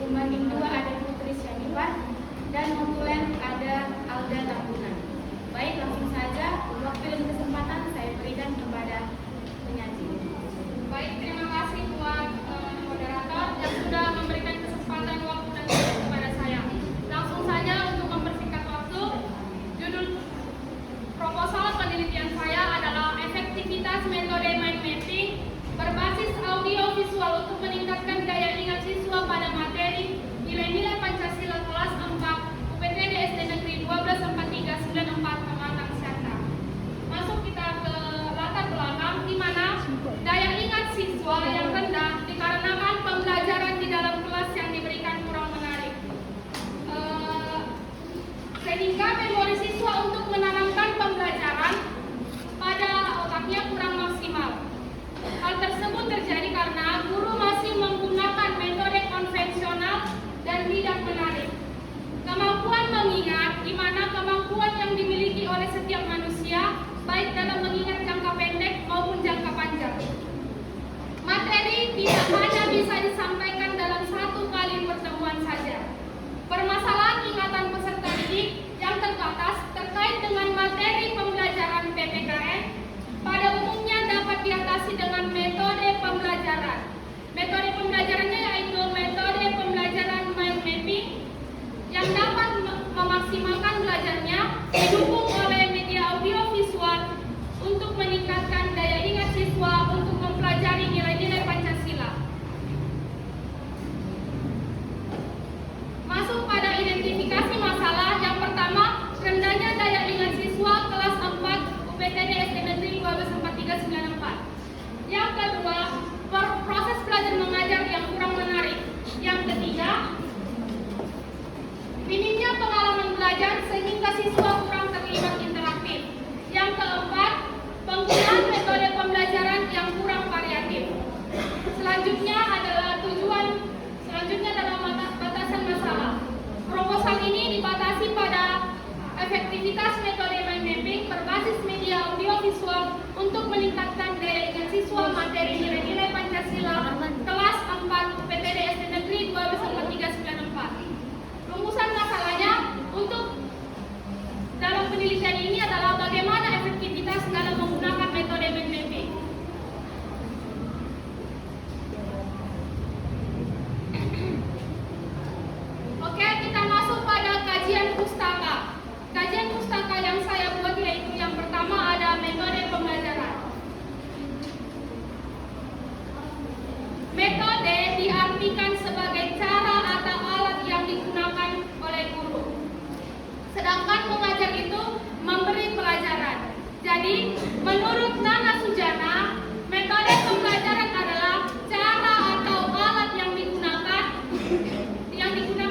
pembanding 2 ada Putri Syamifah, dan notulen ada Alda Tambunan. Baik, langsung saja waktu dan kesempatan saya berikan kepada penyaji. Baik, terima kasih buat moderator yang sudah memberikan kesempatan waktu dan kepada saya. Langsung saja untuk mempersingkat waktu, judul proposal penelitian saya adalah efektivitas metode mind mapping berbasis audio visual untuk meningkatkan daya ingat siswa pada materi nilai-nilai Pancasila kelas 4 UPTD SD Negeri 124394 Pematang Siantar. Masuk kita ke latar belakang di mana daya ingat siswa yang rendah dikarenakan pembelajaran di dalam kelas yang diberikan kurang menarik. Sehingga memori siswa untuk menanamkan pembelajaran pada otaknya kurang maksimal. Hal tersebut terjadi karena guru masih menggunakan metode konvensional dan tidak menarik. Kemampuan mengingat, di mana kemampuan yang dimiliki oleh setiap manusia, baik dalam mengingat jangka pendek maupun jangka panjang. Materi tidak hanya bisa disampaikan dalam satu kali pertemuan saja. Permasalahan ingatan peserta didik yang terbatas terkait dengan materi pembelajaran PPKN pada umumnya dapat diatasi dengan metode pembelajaran. Metode pembelajarannya yaitu metode pembelajaran mind mapping yang dapat memaksimalkan belajarnya didukung oleh media audio visual untuk meningkatkan daya ingat siswa untuk mempelajari nilai-nilai Pancasila. Masuk pada identifikasi masalah. Yang pertama, rendahnya daya ingat siswa kelas 4 UPTD SD Negeri 124394. Yang kedua, proses belajar mengajar yang kurang menarik. Yang ketiga, minimnya pengalaman belajar sehingga siswa kurang terlibat interaktif. Yang keempat, penggunaan metode pembelajaran yang kurang variatif. Selanjutnya adalah batasan masalah. Proposal ini dibatasi pada efektivitas metode mind mapping berbasis media audio visual untuk meningkatkan daya ingat siswa materi nilai-nilai Pancasila kelas 4 UPTD SD Negeri 124394. Rumusan masalahnya untuk dalam penelitian ini adalah bagaimana efektivitas dalam menggunakan metode mind mapping. Oke, kita masuk pada kajian pustaka. Kajian pustaka yang saya buat yaitu yang pertama ada metode pembelajaran. Metode diartikan sebagai cara atau alat yang digunakan oleh guru. Sedangkan mengajar itu memberi pelajaran. Jadi, menurut Nana Sujana, metode pembelajaran adalah cara atau alat yang digunakan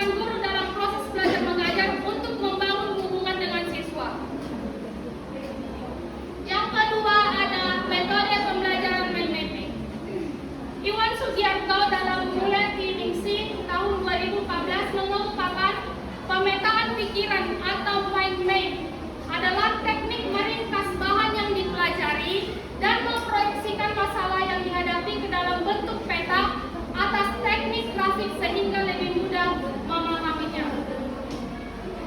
guru dalam proses belajar mengajar untuk membangun hubungan dengan siswa. Yang kedua ada metode pembelajaran mind mapping. Iwan Sugiarto dalam Mulai Ningsih tahun 2014 mengungkapkan pemetaan pikiran atau mind map adalah teknik meringkas bahan yang dipelajari dan memproyeksikan masalah yang dihadapi ke dalam bentuk peta atas teknik grafik sehingga lebih mudah memahaminya.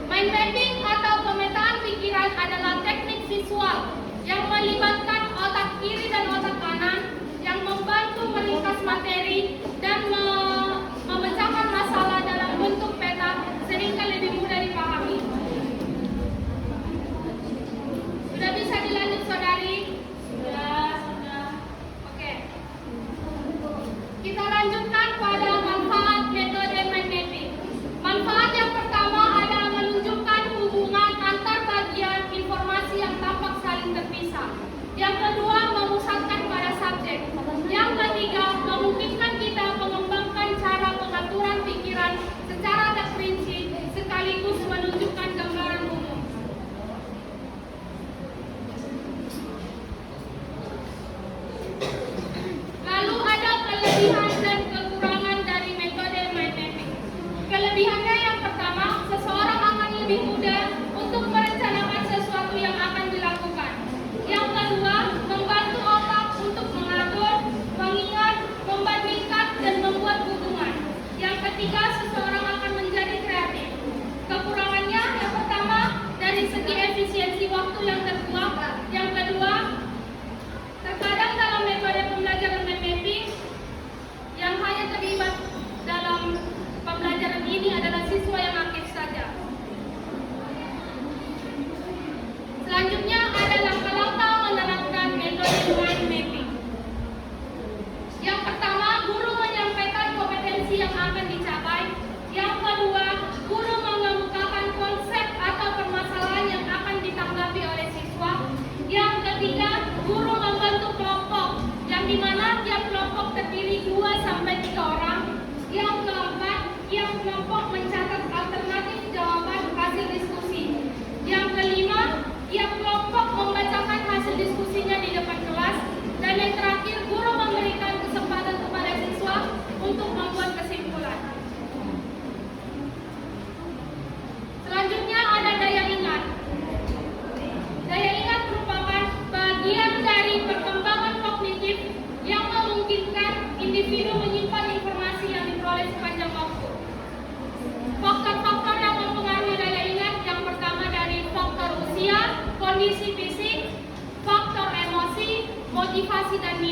Mind mapping atau pemetaan pikiran adalah teknik visual yang melibatkan otak kiri dan otak kanan yang membantu meringkas materi dan memecahkan masalah dalam bentuk peta sehingga lebih mudah dipahami.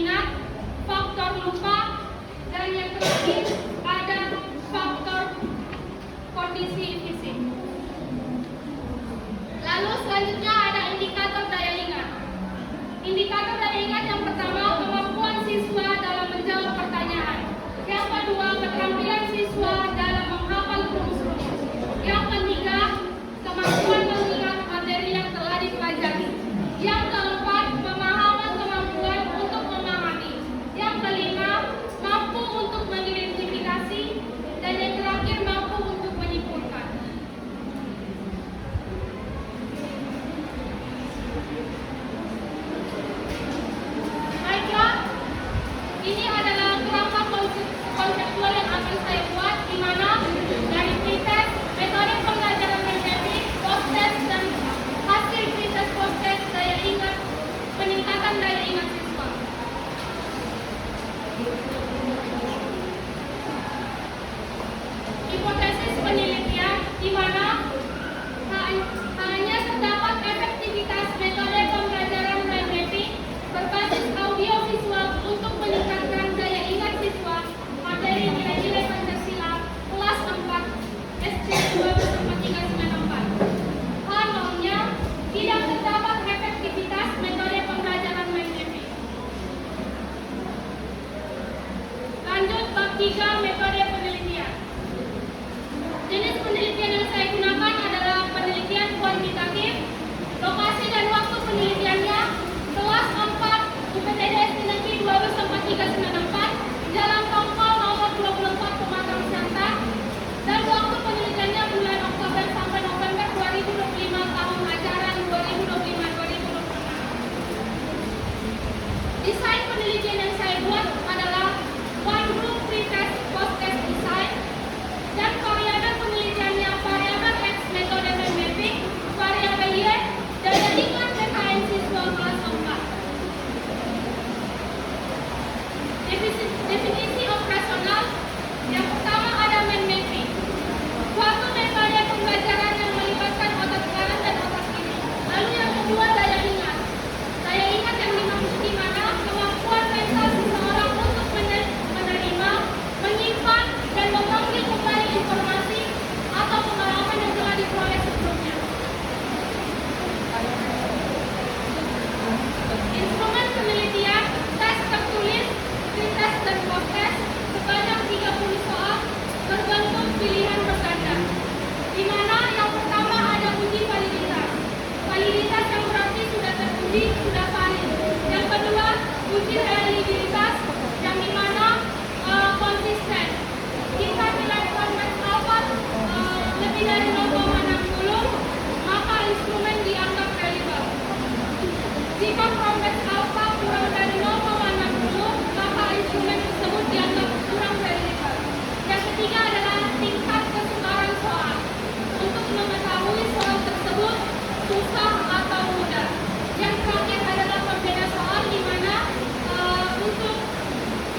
minat, faktor lupa, dan yang terakhir ada faktor kondisi fisik. Lalu selanjutnya ada indikator daya ingat. Indikator daya ingat yang pertama, kemampuan siswa dalam menjawab pertanyaan. Yang kedua, keterampilan siswa dalam menghafal rumus-rumus. Yang ketiga, kemampuan mengingat materi yang telah dipelajari. Yang keempat, pemahaman kemampuan untuk memahami. Yang kelima, mampu untuk mengidentifikasi. Dan yang terakhir, mampu untuk menyimpulkan. Baiklah, ini adalah kerangka konseptual yang akan saya buat, di mana dari pretest, metode pembelajaran mendetik, post-test, dan hasil pretest post-test daya ingat, peningkatan daya ingat siswa. Hipotesis penelitian, di mana hanya terdapat efektivitas metode pembelajaran mendetik berbasis audio visual untuk meningkatkan daya ingat siswa materi nilai-nilai Pancasila kelas 4 SD 2/394. Hal maunya tidak terdapat efektivitas metode pembelajaran mendetik. Lanjut bab 3, metode penelitian. Jenis penelitian yang saya gunakan adalah penelitian kuantitatif. Lokasi dan waktu penelitiannya kelas 4 UPTD Negeri 2/394, Jalan Tongkol nomor 24 Pematang Siantar, dan waktu penelitiannya bulan Oktober sampai November 2025 tahun ajaran 2025-2026. Desain penelitian yang saya buat adalah one group pretest post-test design, dan variabel penelitiannya variabel X metode mapping, variabel Y daya ingat PKN siswa kelas 4. Definisi operasional yang pertama ada mind mapping, suatu metode pembelajaran yang melibatkan otak kanan dan otak kiri. Lalu yang kedua daya ingat. Daya ingat yang dimaksud di mana kemampuan mental seseorang untuk menerima, menyimpan, dan memanggil kembali informasi atau pengalaman yang telah diperoleh sebelumnya. Instrumen penelitian, tes tertulis, pretest dan post-test sebanyak 30 soal berbentuk pilihan berganda. Di mana yang pertama ada uji validitas. Validitas yang berarti sudah teruji, sudah valid. Yang kedua, uji reliabilitas yang dimana konsisten. Jika nilai Convex alpha lebih dari 0,60, maka instrumen dianggap reliable. Jika Convex alpha kurang dari 0,60, maka instrumen tersebut dianggap kurang reliable. Yang ketiga adalah tingkat kesukaran soal. Untuk mengetahui soal tersebut susah atau mudah. Yang terakhir adalah pembeda soal, di mana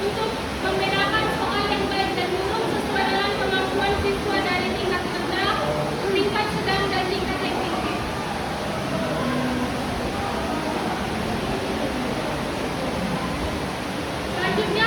untuk membedakan soal yang baik dan buruk sesuai dengan kemampuan siswa dari tingkat rendah, tingkat sedang, dan tingkat yang tinggi. Selanjutnya